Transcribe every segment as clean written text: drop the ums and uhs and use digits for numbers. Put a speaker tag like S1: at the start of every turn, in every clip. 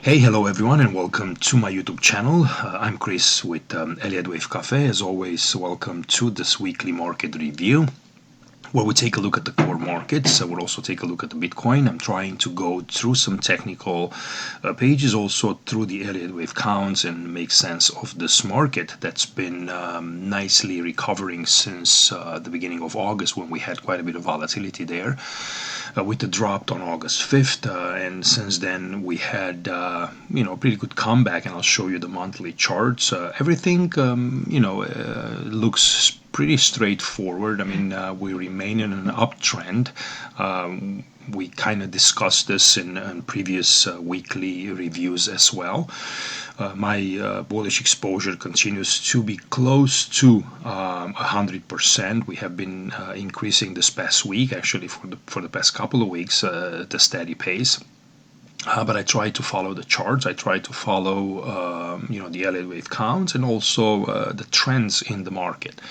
S1: Hey, hello everyone, and welcome to my YouTube channel. I'm Chris with Elliott Wave Cafe. As always, welcome to this weekly market review, where we take a look at the core markets. We'll also take a look at the Bitcoin. I'm trying to go through some technical pages, also through the Elliott Wave counts, and make sense of this market that's been nicely recovering since the beginning of August, when we had quite a bit of volatility there. With the drop on August 5th, and since then we had a pretty good comeback, and I'll show you the monthly charts. Everything looks pretty straightforward. I mean, we remain in an uptrend. We kind of discussed this in previous weekly reviews as well. My bullish exposure continues to be close to 100%. We have been increasing this past week, actually for the past couple of weeks, at a steady pace. But I try to follow the charts. I try to follow, the Elliott wave counts, and also the trends in the market.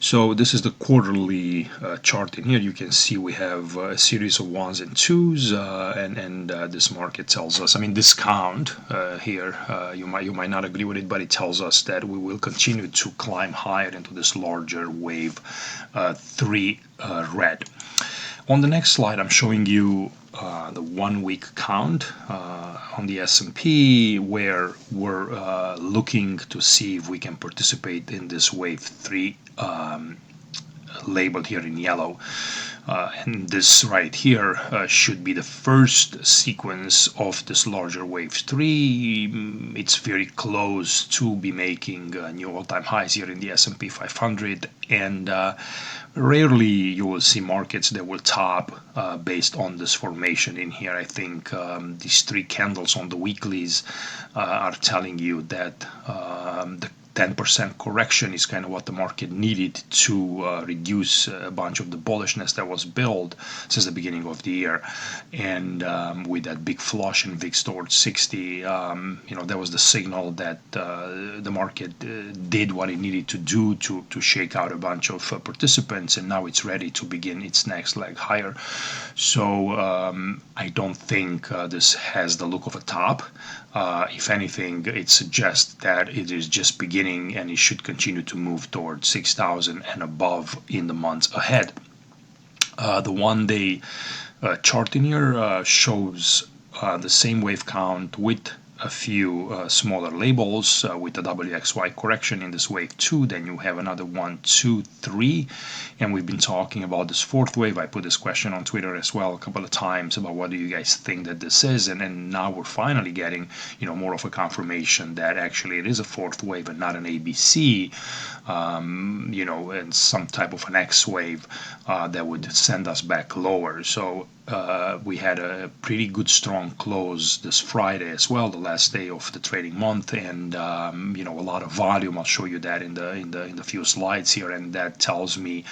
S1: So this is the quarterly chart in here. You can see we have a series of ones and twos, and this market tells us, I mean, this count here, you might not agree with it, but it tells us that we will continue to climb higher into this larger wave 3 red. On the next slide, I'm showing you the 1 week count on the S&P, where we're looking to see if we can participate in this wave 3 labeled here in yellow. And this right here should be the first sequence of this larger wave 3. It's very close to be making new all-time highs here in the S&P 500, and rarely you will see markets that will top based on this formation in here. I think these 3 candles on the weeklies are telling you that the 10% correction is kind of what the market needed to reduce a bunch of the bullishness that was built since the beginning of the year. And with that big flush in VIX towards 60, that was the signal that the market did what it needed to do to shake out a bunch of participants, and now it's ready to begin its next leg higher. So I don't think this has the look of a top. If anything, it suggests that it is just beginning, and it should continue to move towards 6,000 and above in the months ahead. The 1-day chart in here shows the same wave count with a few smaller labels with the WXY correction in this wave 2. Then you have another 1, 2, 3, and we've been talking about this 4th wave. I put this question on Twitter as well a couple of times about what do you guys think that this is, and then now we're finally getting more of a confirmation that actually it is a 4th wave and not an ABC, and some type of an X wave that would send us back lower. So we had a pretty good strong close this Friday as well, the last day of the trading month, and a lot of volume. I'll show you that in the few slides here, and that tells me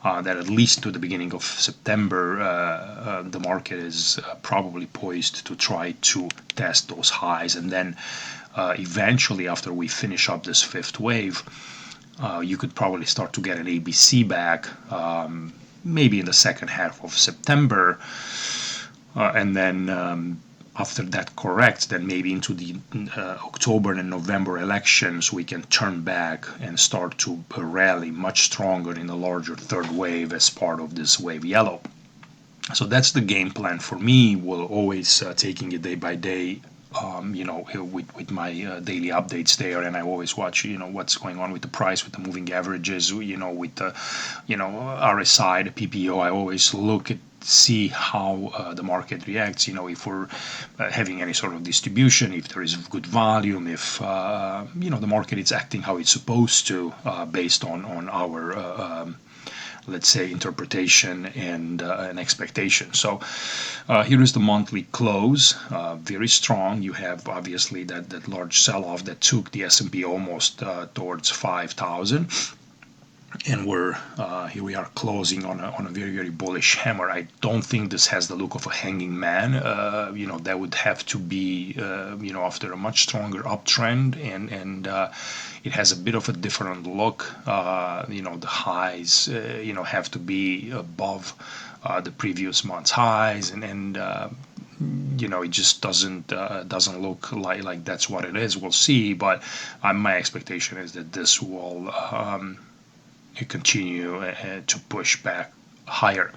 S1: that at least to the beginning of September, the market is probably poised to try to test those highs, and then eventually, after we finish up this 5th wave, you could probably start to get an ABC back, maybe in the second half of September, and then after that corrects, then maybe into the October and November elections, we can turn back and start to rally much stronger in the larger 3rd wave as part of this wave yellow. So that's the game plan for me. We'll always taking it day by day, with my daily updates there, and I always watch what's going on with the price, with the moving averages, with the RSI, the PPO. I always look at see how the market reacts, if we're having any sort of distribution, if there is good volume, if the market is acting how it's supposed to, based on our let's say interpretation and an expectation. So here is the monthly close, very strong. You have obviously that large sell-off that took the S&P almost towards 5,000. And we're here we are closing on a very, very bullish hammer. I don't think this has the look of a hanging man. That would have to be after a much stronger uptrend, and it has a bit of a different look. The highs have to be above the previous month's highs, and it just doesn't look like that's what it is. We'll see, but my expectation is that this will continue to push back higher.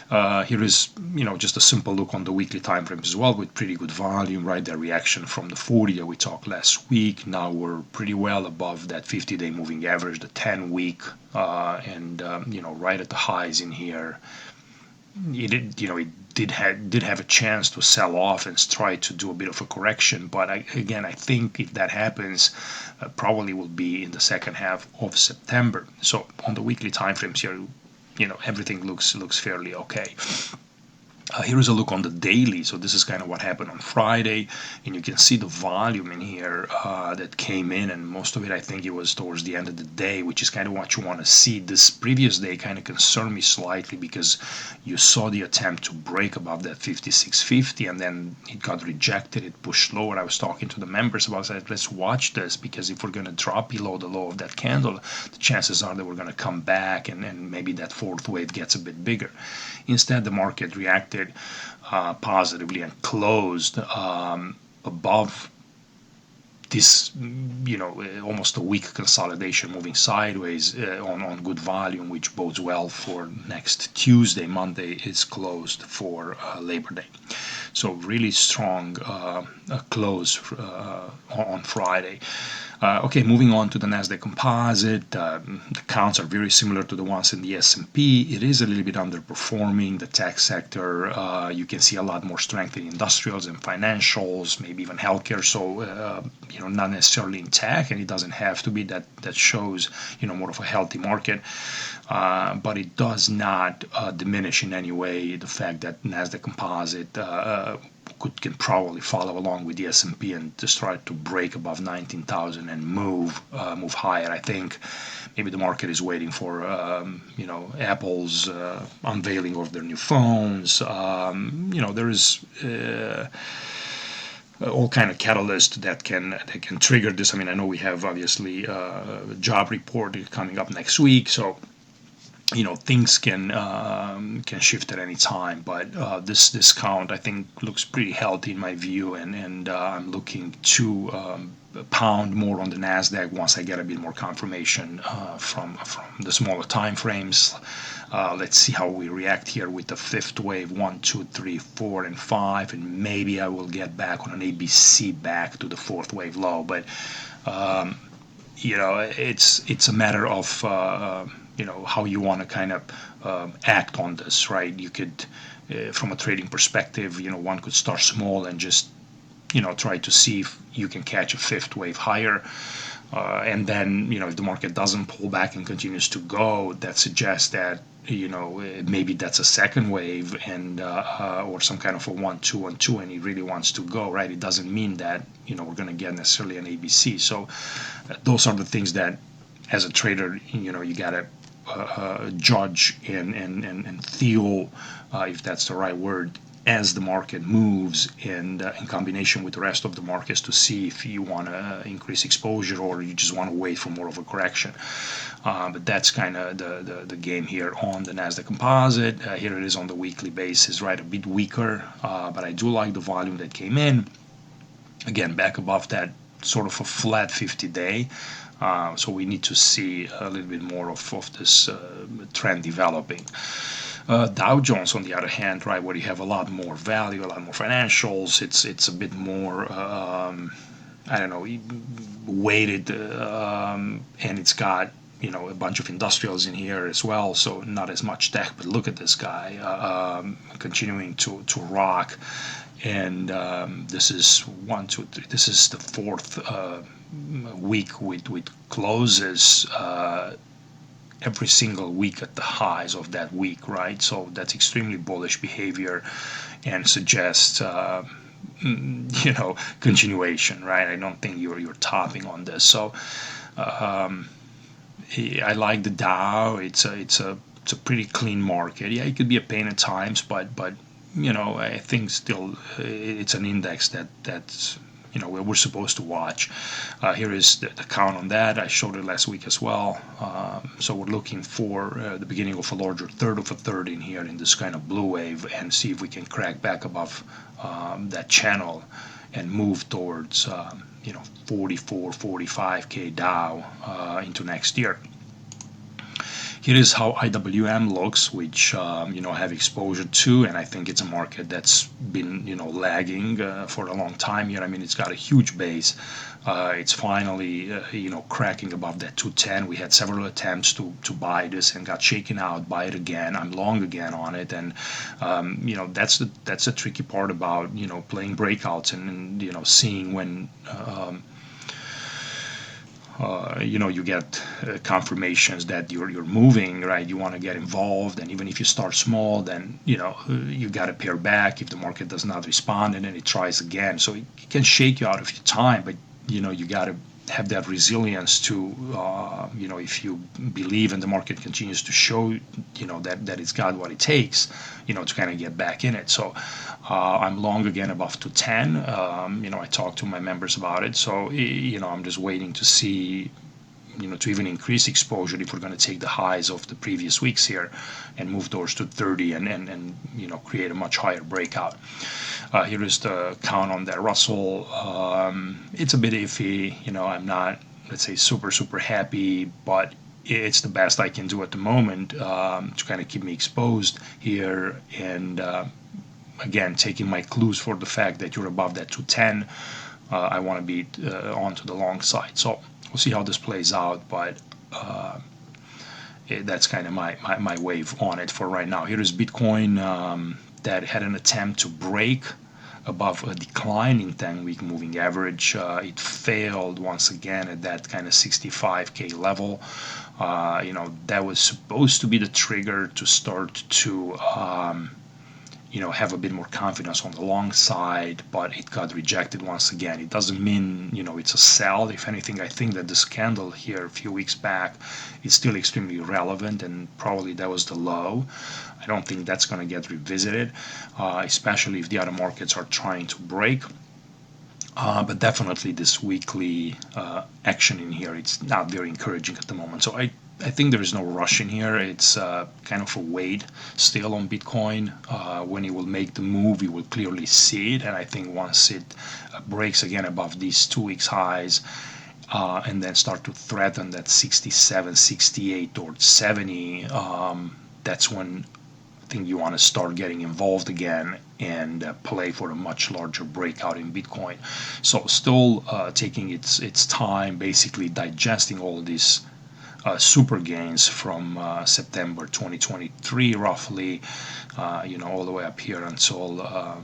S1: Here is, just a simple look on the weekly time frames as well, with pretty good volume, right? The reaction from the 40 that we talked last week. Now we're pretty well above that 50-day moving average, the 10-week, and right at the highs in here. It did have a chance to sell off and try to do a bit of a correction, but I think if that happens, probably will be in the second half of September. So on the weekly time frames here, everything looks fairly okay. Here is a look on the daily. So this is kind of what happened on Friday, and you can see the volume in here that came in, and most of it I think it was towards the end of the day, which is kind of what you want to see. This previous day kind of concerned me slightly because you saw the attempt to break above that 56.50, and then it got rejected. It pushed lower. I was talking to the members about that. Let's watch this, because if we're going to drop below the low of that candle, the chances are that we're going to come back, and maybe that fourth wave gets a bit bigger. Instead, the market reacted positively and closed above this, almost a weak consolidation, moving sideways on good volume, which bodes well for next Tuesday. Monday is closed for Labor Day. So really strong close on Friday. Okay, moving on to the Nasdaq Composite. The counts are very similar to the ones in the S&P. It is a little bit underperforming the tech sector. You can see a lot more strength in industrials and financials, maybe even healthcare. So not necessarily in tech, and it doesn't have to be. That shows more of a healthy market. But it does not diminish in any way the fact that Nasdaq Composite can probably follow along with the S&P and just try to break above 19,000 and move higher. I think maybe the market is waiting for Apple's unveiling of their new phones. There is all kind of catalyst that can trigger this. I mean, I know we have obviously a job report coming up next week, so things can shift at any time, but this discount I think looks pretty healthy in my view, and I'm looking to pound more on the Nasdaq once I get a bit more confirmation from the smaller time frames. Let's see how we react here with the fifth wave, 1, 2, 3, 4, and 5, and maybe I will get back on an ABC back to the fourth wave low, but it's a matter of how you want to kind of act on this, right? You could, from a trading perspective, one could start small and just, try to see if you can catch a fifth wave higher. And then, if the market doesn't pull back and continues to go, that suggests that, maybe that's a second wave and or some kind of a 1, 2, 1, 2, and he really wants to go, right? It doesn't mean that, we're going to get necessarily an ABC. So those are the things that, as a trader, you got to judge and feel, if that's the right word, as the market moves, and in combination with the rest of the markets, to see if you want to increase exposure or you just want to wait for more of a correction. But that's kind of the game here on the Nasdaq Composite. Here it is on the weekly basis, right? A bit weaker, but I do like the volume that came in. Again, back above that sort of a flat 50-day. So we need to see a little bit more of this trend developing. Dow Jones, on the other hand, right, where you have a lot more value, a lot more financials, it's a bit more, weighted, and it's got a bunch of industrials in here as well, so not as much tech. But look at this guy continuing to rock, and this is 1, 2, 3. This is the fourth week with closes every single week at the highs of that week, right? So that's extremely bullish behavior and suggests continuation, right? I don't think you're topping on this. So I like the Dow. It's a pretty clean market. Yeah, it could be a pain at times, but I think still it's an index that's we're supposed to watch. Here is the count on that. I showed it last week as well. So we're looking for the beginning of a larger third of a third in here in this kind of blue wave, and see if we can crack back above that channel and move towards 44, 45k Dow into next year. Here is how IWM looks, which I have exposure to, and I think it's a market that's been lagging for a long time here. I mean, it's got a huge base. It's finally cracking above that 210. We had several attempts to buy this and got shaken out. Buy it again. I'm long again on it, and that's the tricky part about playing breakouts and seeing when. You get confirmations that you're moving, right? You want to get involved, and even if you start small, then you got to pare back if the market does not respond, and then it tries again. So it can shake you out of your time, but you got to have that resilience to if you believe and the market continues to show that it's got what it takes to kind of get back in it. So I'm long again above 210. I talked to my members about it, so I'm just waiting to see to even increase exposure if we're going to take the highs of the previous weeks here and move towards to 30 and create a much higher breakout. Here is the count on that Russell. It's a bit iffy. I'm not, let's say, super happy, but it's the best I can do at the moment to kind of keep me exposed here. And again, taking my clues for the fact that you're above that 210, I want to be onto the long side. So we'll see how this plays out, but that's kind of my wave on it for right now. Here is Bitcoin that had an attempt to break above a declining 10-week moving average. It failed once again at that kind of 65k level. That was supposed to be the trigger to start to have a bit more confidence on the long side, but it got rejected once again. It doesn't mean it's a sell. If anything, I think that this candle here a few weeks back is still extremely relevant, and probably that was the low. I don't think that's going to get revisited, especially if the other markets are trying to break. But definitely this weekly action in here, it's not very encouraging at the moment. So I think there is no rush in here. It's kind of a wait still on Bitcoin. When it will make the move, you will clearly see it. And I think once it breaks again above these 2 weeks highs, and then start to threaten that 67, 68 towards 70, that's when I think you want to start getting involved again and play for a much larger breakout in Bitcoin. So still taking its time, basically digesting all these super gains from September 2023 roughly, all the way up here until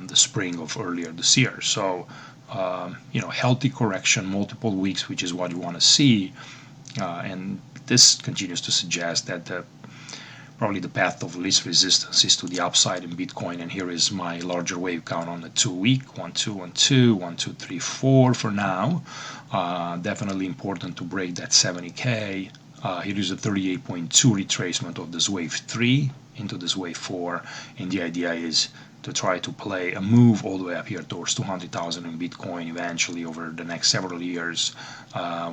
S1: the spring of earlier this year. So healthy correction, multiple weeks, which is what you want to see, and this continues to suggest that probably the path of least resistance is to the upside in Bitcoin. And here is my larger wave count on the 2 week: 1 2 1 2 1 2 3 4 for now. Definitely important to break that 70k. Here is a 38.2 retracement of this wave 3 into this wave 4, and the idea is to try to play a move all the way up here towards 200,000 in Bitcoin eventually over the next several years,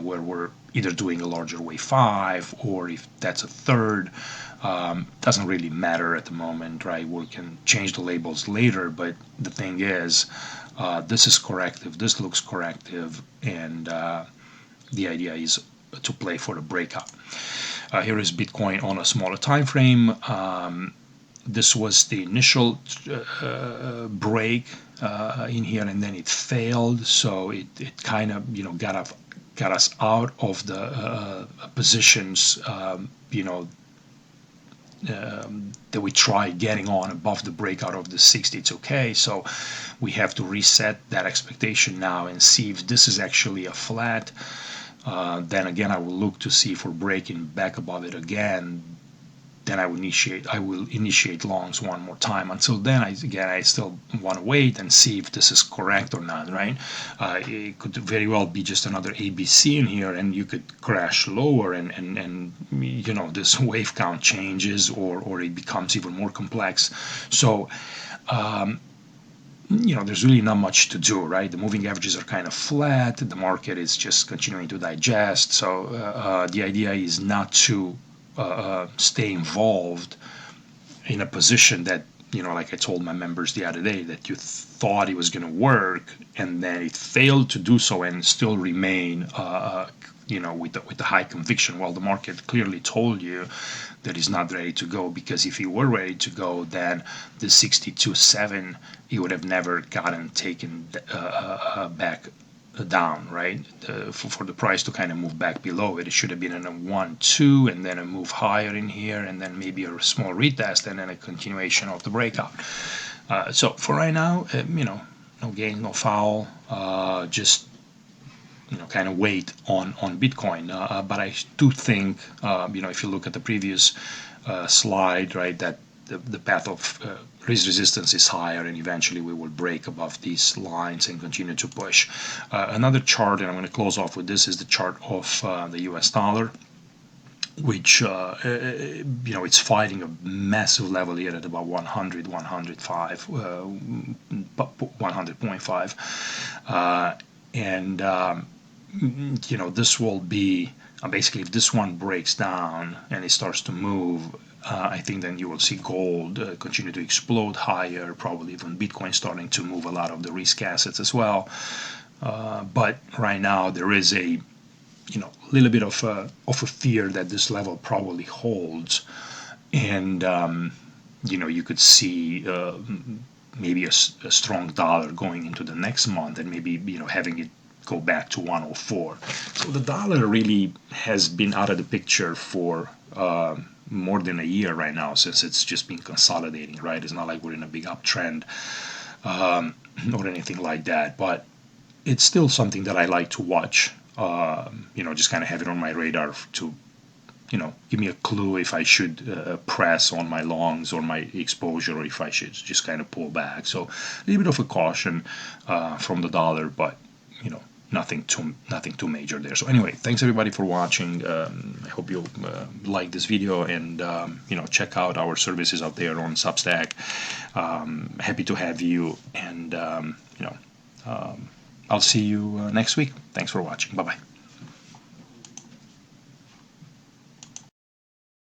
S1: where we're either doing a larger wave 5, or if that's a third, doesn't really matter at the moment, right? We can change the labels later, but the thing is, this is corrective, this looks corrective, and the idea is to play for the breakout. Here is Bitcoin on a smaller time frame. This was the initial break in here, and then it failed. So it kind of got us out of the positions that we tried getting on above the breakout of the 62k. So we have to reset that expectation now and see if this is actually a flat. Then again, I will look to see if we're breaking back above it again. Then I will initiate longs one more time. Until then, I still want to wait and see if this is correct or not, right? It could very well be just another ABC in here, and you could crash lower, and this wave count changes, or it becomes even more complex. So there's really not much to do, right? The moving averages are kind of flat. The market is just continuing to digest. So the idea is not to stay involved in a position that, like I told my members the other day, that you thought it was going to work and then it failed to do so and still remain, with the high conviction. Well, the market clearly told you that it's not ready to go, because if it were ready to go, then the 62.7, it would have never gotten taken back down, right? For the price to kind of move back below it, it should have been in a 1-2 and then a move higher in here, and then maybe a small retest and then a continuation of the breakout. So for right now, no gain, no foul, just kind of wait on Bitcoin. But I do think, if you look at the previous slide, right, that the path of resistance is higher, and eventually we will break above these lines and continue to push. Another chart, and I'm going to close off with this, is the chart of the US dollar, which it's fighting a massive level here at about 100, 105, 100.5, and this will be basically, if this one breaks down and it starts to move, I think then you will see gold continue to explode higher, probably even Bitcoin starting to move a lot of the risk assets as well. But right now there is a little bit of a fear that this level probably holds, and you could see maybe a strong dollar going into the next month, and maybe having it go back to 104. So the dollar really has been out of the picture for more than a year right now, since it's just been consolidating, right? It's not like we're in a big uptrend or anything like that, but it's still something that I like to watch, just kind of have it on my radar to give me a clue if I should press on my longs or my exposure, or if I should just kind of pull back. So a little bit of a caution from the dollar, but nothing too major there. So anyway, thanks everybody for watching. I hope you like this video, and check out our services out there on Substack. Happy to have you, and I'll see you next week. Thanks for watching. Bye bye.